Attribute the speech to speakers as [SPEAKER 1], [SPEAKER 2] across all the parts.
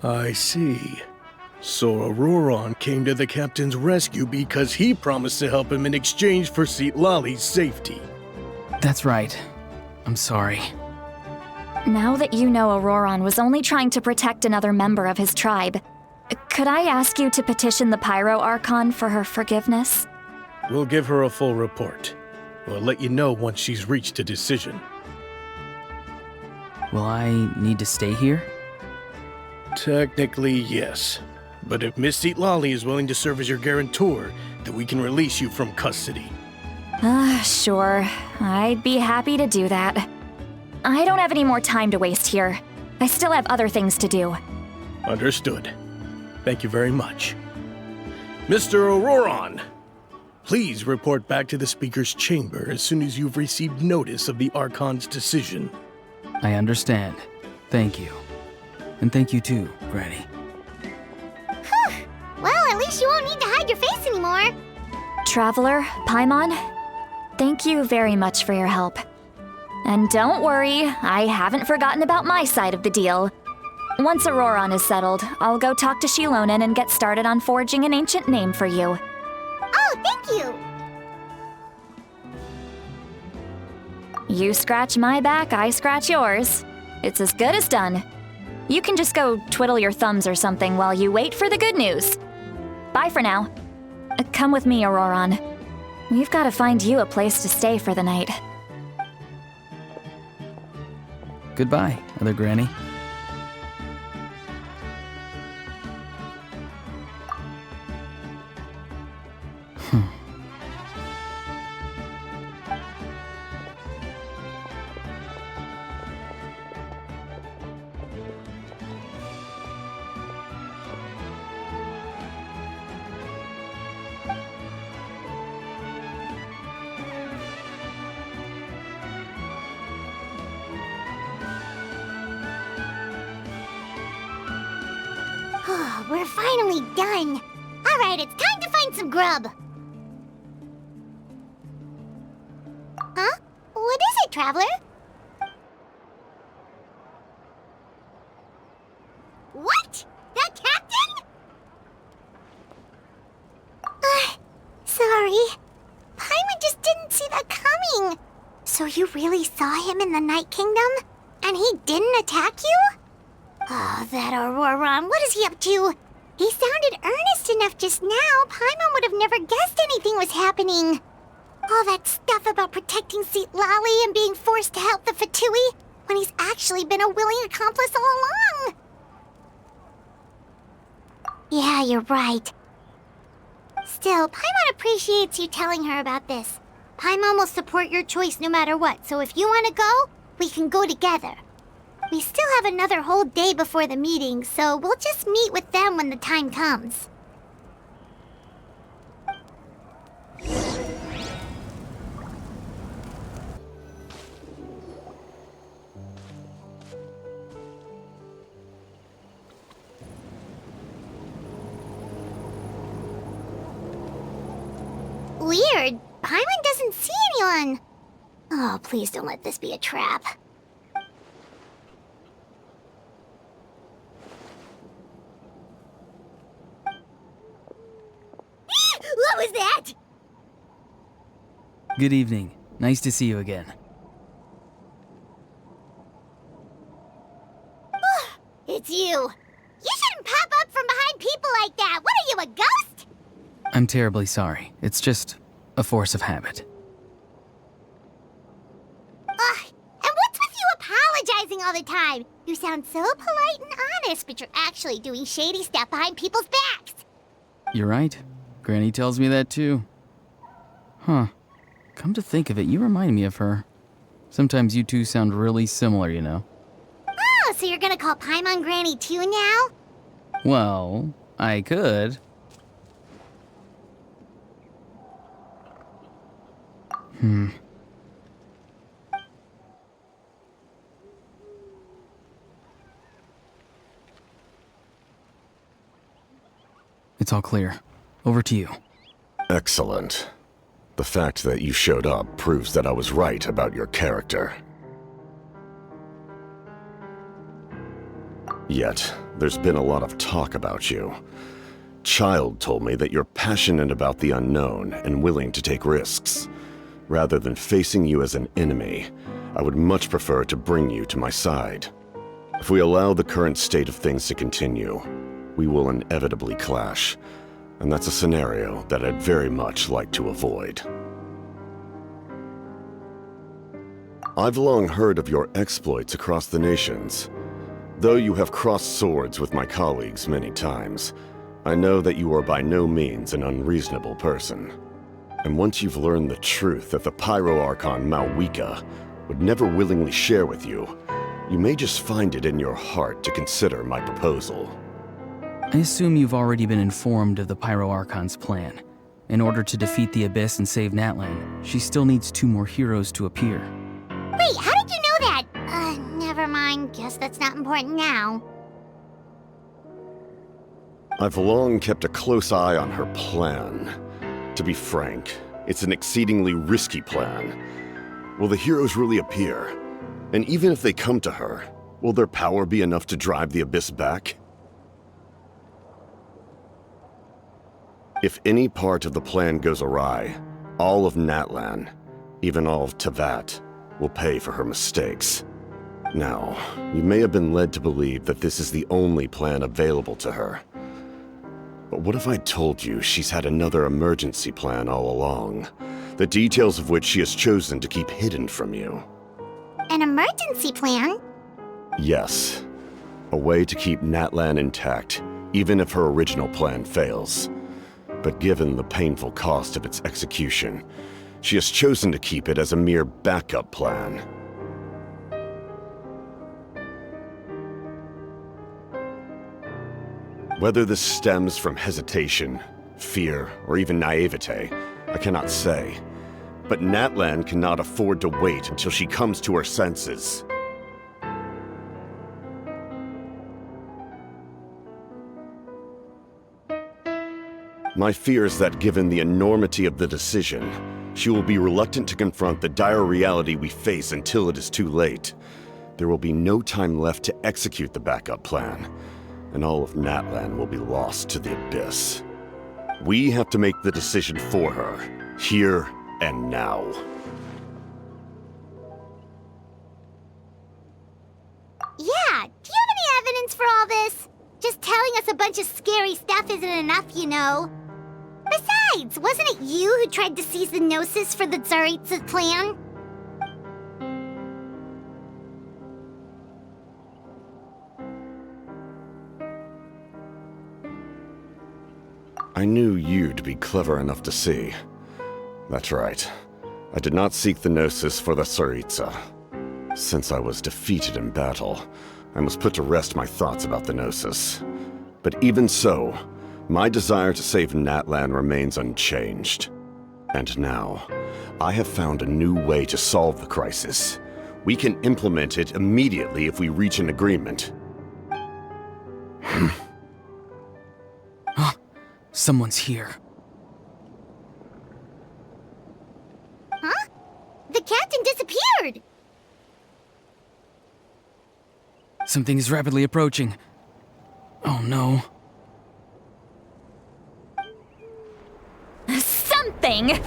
[SPEAKER 1] I see. So Auroron came to the captain's rescue because he promised to help him in exchange for Citlali's safety.
[SPEAKER 2] That's right. I'm sorry.
[SPEAKER 3] Now that you know Auroron was only trying to protect another member of his tribe, could I ask you to petition the Pyro Archon for her forgiveness?
[SPEAKER 1] We'll give her a full report. We'll let you know once she's reached a decision.
[SPEAKER 2] Will I need to stay here?
[SPEAKER 1] Technically, yes. But if Miss Citlali is willing to serve as your guarantor, then we can release you from custody.
[SPEAKER 3] Sure. I'd be happy to do that. I don't have any more time to waste here. I still have other things to do.
[SPEAKER 1] Understood. Thank you very much. Mr. Auroron, please report back to the Speaker's chamber as soon as you've received notice of the Archon's decision.
[SPEAKER 2] I understand. Thank you. And thank you too, Granny.
[SPEAKER 4] Whew. Well, at least you won't need to hide your face anymore.
[SPEAKER 3] Traveler, Paimon, thank you very much for your help. And don't worry, I haven't forgotten about my side of the deal. Once Auroron is settled, I'll go talk to Shilonen and get started on forging an ancient name for you.
[SPEAKER 4] Oh, thank you!
[SPEAKER 3] You scratch my back, I scratch yours. It's as good as done. You can just go twiddle your thumbs or something while you wait for the good news. Bye for now. Come with me, Auroron. We've got to find you a place to stay for the night.
[SPEAKER 2] Goodbye, Other Granny.
[SPEAKER 4] We're finally done. All right, it's time to find some grub. Huh? What is it, Traveler? What? The captain? Sorry. Paimon just didn't see that coming. So you really saw him in the Night Kingdom? And he didn't attack you? Oh, that Auroron, what is he up to? He sounded earnest enough just now. Paimon would have never guessed anything was happening. All that stuff about protecting Citlali and being forced to help the Fatui, when he's actually been a willing accomplice all along. Yeah, you're right. Still, Paimon appreciates you telling her about this. Paimon will support your choice no matter what, so if you want to go, we can go together. We still have another whole day before the meeting, so we'll just meet with them when the time comes. Weird. Paimon doesn't see anyone. Oh, please don't let this be a trap. What was that?
[SPEAKER 2] Good evening. Nice to see you again.
[SPEAKER 4] It's you. You shouldn't pop up from behind people like that. What are you, a ghost?
[SPEAKER 2] I'm terribly sorry. It's just a force of habit.
[SPEAKER 4] And what's with you apologizing all the time? You sound so polite and honest, but you're actually doing shady stuff behind people's backs.
[SPEAKER 2] You're right. Granny tells me that too. Huh. Come to think of it, you remind me of her. Sometimes you two sound really similar, you know.
[SPEAKER 4] Oh, so you're gonna call Paimon Granny too now?
[SPEAKER 2] Well, I could. It's all clear. Over to you.
[SPEAKER 5] Excellent. The fact that you showed up proves that I was right about your character. Yet, there's been a lot of talk about you. Child told me that you're passionate about the unknown and willing to take risks. Rather than facing you as an enemy, I would much prefer to bring you to my side. If we allow the current state of things to continue, we will inevitably clash, and that's a scenario that I'd very much like to avoid. I've long heard of your exploits across the nations. Though you have crossed swords with my colleagues many times, I know that you are by no means an unreasonable person. And once you've learned the truth that the Pyro Archon Malwika would never willingly share with you, you may just find it in your heart to consider my proposal.
[SPEAKER 2] I assume you've already been informed of the Pyro Archon's plan. In order to defeat the Abyss and save Natlan, she still needs 2 more heroes to appear.
[SPEAKER 4] Wait, how did you know that? Never mind. Guess that's not important now.
[SPEAKER 5] I've long kept a close eye on her plan. To be frank, it's an exceedingly risky plan. Will the heroes really appear? And even if they come to her, will their power be enough to drive the Abyss back? If any part of the plan goes awry, all of Natlan, even all of Tevat, will pay for her mistakes. Now, you may have been led to believe that this is the only plan available to her. But what if I told you she's had another emergency plan all along, the details of which she has chosen to keep hidden from you?
[SPEAKER 4] An emergency plan?
[SPEAKER 5] Yes. A way to keep Natlan intact, even if her original plan fails. But given the painful cost of its execution, she has chosen to keep it as a mere backup plan. Whether this stems from hesitation, fear, or even naivete, I cannot say. But Natlan cannot afford to wait until she comes to her senses. My fear is that given the enormity of the decision, she will be reluctant to confront the dire reality we face until it is too late. There will be no time left to execute the backup plan, and all of Natlan will be lost to the Abyss. We have to make the decision for her, here and now.
[SPEAKER 4] Yeah, do you have any evidence for all this? Just telling us a bunch of scary stuff isn't enough, you know. Besides, wasn't it you who tried to seize the Gnosis for the Tsaritsa's plan?
[SPEAKER 5] I knew you to be clever enough to see. That's right. I did not seek the Gnosis for the Tsaritsa. Since I was defeated in battle, I must put to rest my thoughts about the Gnosis. But even so, my desire to save Natlan remains unchanged. And now, I have found a new way to solve the crisis. We can implement it immediately if we reach an agreement.
[SPEAKER 2] Someone's here.
[SPEAKER 4] Huh? The captain disappeared!
[SPEAKER 2] Something is rapidly approaching. Oh no.
[SPEAKER 3] Something?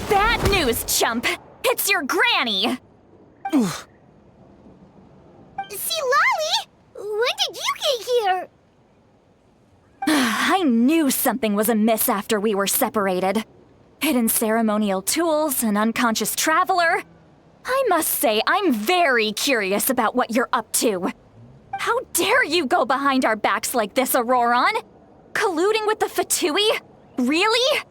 [SPEAKER 3] Bad news, chump! It's your granny!
[SPEAKER 4] Citlali! When did you get here?
[SPEAKER 3] I knew something was amiss after we were separated. Hidden ceremonial tools, an unconscious traveler. I must say, I'm very curious about what you're up to. How dare you go behind our backs like this, Auroron? Colluding with the Fatui? Really?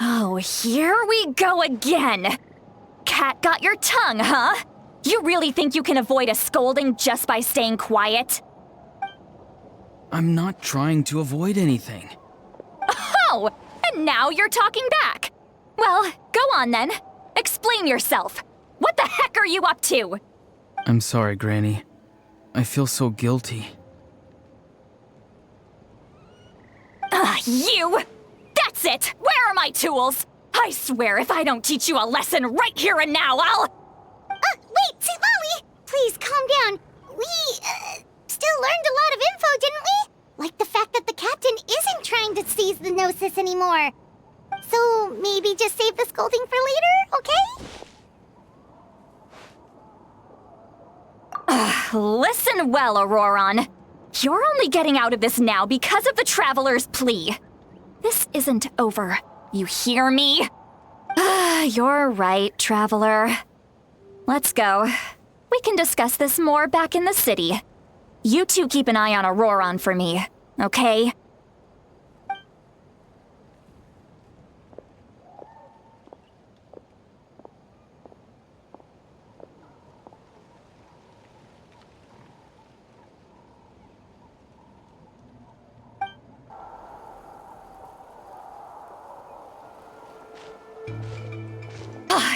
[SPEAKER 3] Oh, here we go again. Cat got your tongue, huh? You really think you can avoid a scolding just by staying quiet?
[SPEAKER 2] I'm not trying to avoid anything.
[SPEAKER 3] Oh, and now you're talking back. Well, go on then. Explain yourself. What the heck are you up to?
[SPEAKER 2] I'm sorry, Granny. I feel so guilty.
[SPEAKER 3] You! That's it! Where are my tools? I swear if I don't teach you a lesson right here and now, I'll...
[SPEAKER 4] Wait, Citlali! Please, calm down. still learned a lot of info, didn't we? Like the fact that the captain isn't trying to seize the Gnosis anymore. So maybe just save the scolding for later, okay?
[SPEAKER 3] Listen well, Auroron. You're only getting out of this now because of the Traveler's plea. This isn't over. You hear me? You're right, Traveler. Let's go. We can discuss this more back in the city. You two keep an eye on Auroron for me, okay?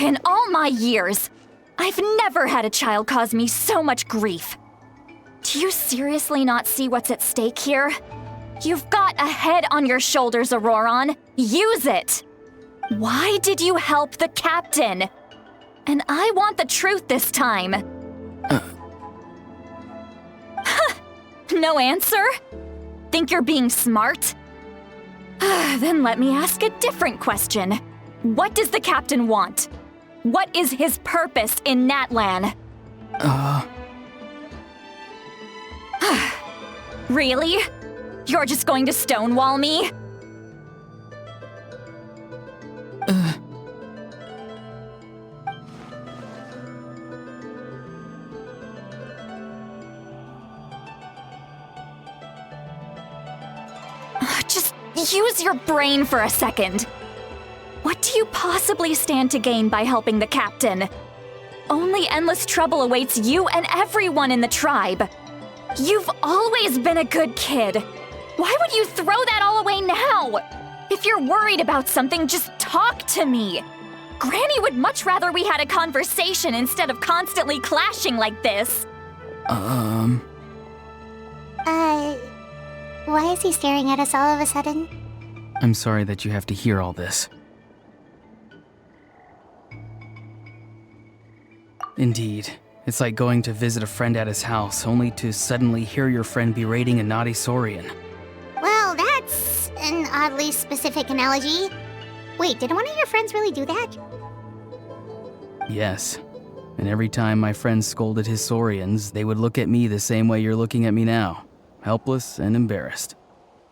[SPEAKER 3] In all my years, I've never had a child cause me so much grief. Do you seriously not see what's at stake here? You've got a head on your shoulders, Auroron. Use it! Why did you help the captain? And I want the truth this time. No answer? Think you're being smart? Then let me ask a different question. What does the captain want? What is his purpose in Natlan? Really? You're just going to stonewall me? Just use your brain for a second. What do you possibly stand to gain by helping the captain? Only endless trouble awaits you and everyone in the tribe. You've always been a good kid. Why would you throw that all away now? If you're worried about something, just talk to me. Granny would much rather we had a conversation instead of constantly clashing like this.
[SPEAKER 4] Why is he staring at us all of a sudden?
[SPEAKER 2] I'm sorry that you have to hear all this. Indeed. It's like going to visit a friend at his house, only to suddenly hear your friend berating a naughty Saurian.
[SPEAKER 4] Well, that's an oddly specific analogy. Wait, did one of your friends really do that?
[SPEAKER 2] Yes. And every time my friend scolded his Saurians, they would look at me the same way you're looking at me now. Helpless and embarrassed.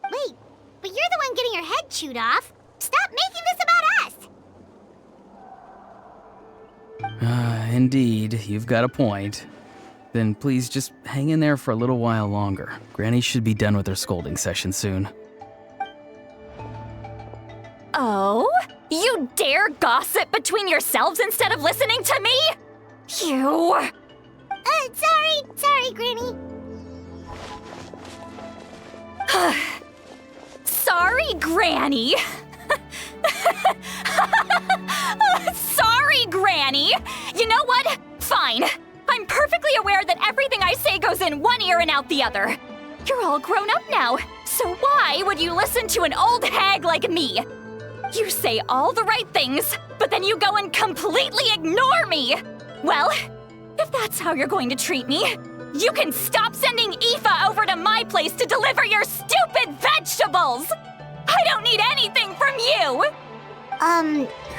[SPEAKER 4] Wait, but you're the one getting your head chewed off. Stop making this about us!
[SPEAKER 2] Indeed, you've got a point. Then please just hang in there for a little while longer. Granny should be done with her scolding session soon.
[SPEAKER 3] Oh? You dare gossip between yourselves instead of listening to me? You...
[SPEAKER 4] Sorry, Granny.
[SPEAKER 3] Sorry, Granny. Sorry, Granny. You know what? Fine. I'm perfectly aware that everything I say goes in one ear and out the other. You're all grown up now, so why would you listen to an old hag like me? You say all the right things, but then you go and completely ignore me. Well, if that's how you're going to treat me, you can stop sending Aoife over to my place to deliver your stupid vegetables! I don't need anything from you!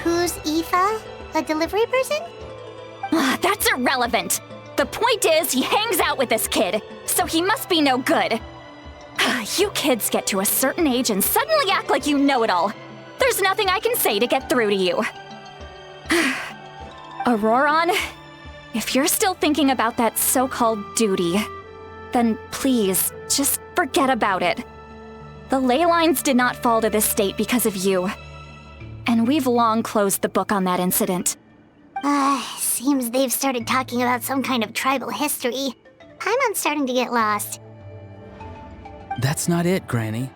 [SPEAKER 4] Who's Aoife? A delivery person?
[SPEAKER 3] That's irrelevant. The point is, he hangs out with this kid, so he must be no good. You kids get to a certain age and suddenly act like you know it all. There's nothing I can say to get through to you. Auroron, if you're still thinking about that so-called duty, then please, just forget about it. The ley lines did not fall to this state because of you. And we've long closed the book on that incident.
[SPEAKER 4] Seems they've started talking about some kind of tribal history. I'm starting to get lost.
[SPEAKER 2] That's not it, Granny.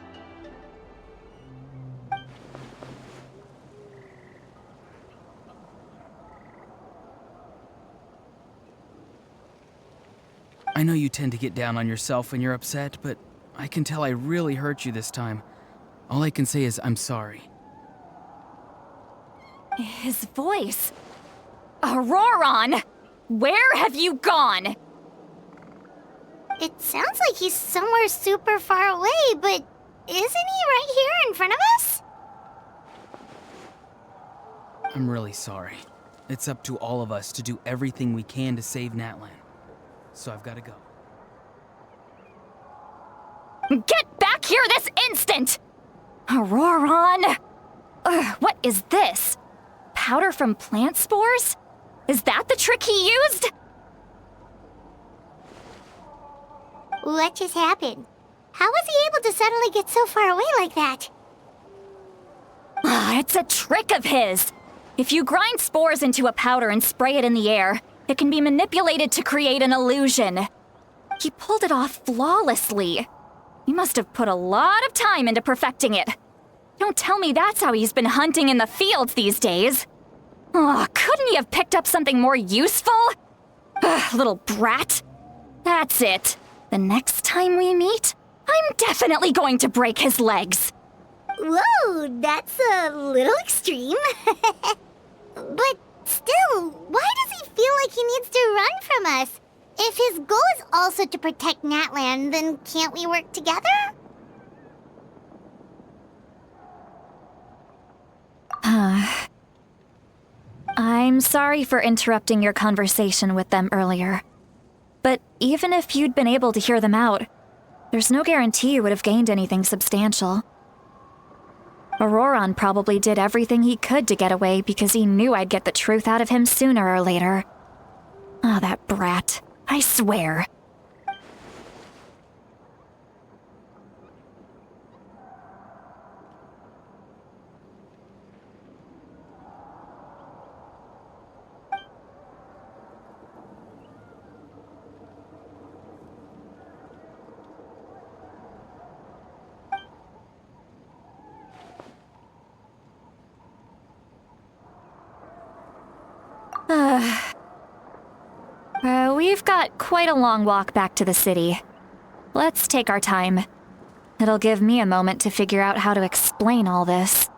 [SPEAKER 2] I know you tend to get down on yourself when you're upset, but I can tell I really hurt you this time. All I can say is I'm sorry.
[SPEAKER 3] His voice. Auroron! Where have you gone?
[SPEAKER 4] It sounds like he's somewhere super far away, but isn't he right here in front of us?
[SPEAKER 2] I'm really sorry. It's up to all of us to do everything we can to save Natlan. So I've got to go.
[SPEAKER 3] Get back here this instant! Auroron! Ugh, what is this? Powder from plant spores? Is that the trick he used?
[SPEAKER 4] What just happened? How was he able to suddenly get so far away like that?
[SPEAKER 3] It's a trick of his. If you grind spores into a powder and spray it in the air, it can be manipulated to create an illusion. He pulled it off flawlessly. He must have put a lot of time into perfecting it. Don't tell me that's how he's been hunting in the fields these days. Oh, couldn't he have picked up something more useful? Ugh, little brat. That's it. The next time we meet, I'm definitely going to break his legs.
[SPEAKER 4] Whoa, that's a little extreme. But still, why does he feel like he needs to run from us? If his goal is also to protect Natlan, then can't we work together?
[SPEAKER 3] I'm sorry for interrupting your conversation with them earlier. But even if you'd been able to hear them out, there's no guarantee you would have gained anything substantial. Auroron probably did everything he could to get away because he knew I'd get the truth out of him sooner or later. Oh, that brat. I swear. We've got quite a long walk back to the city. Let's take our time. It'll give me a moment to figure out how to explain all this.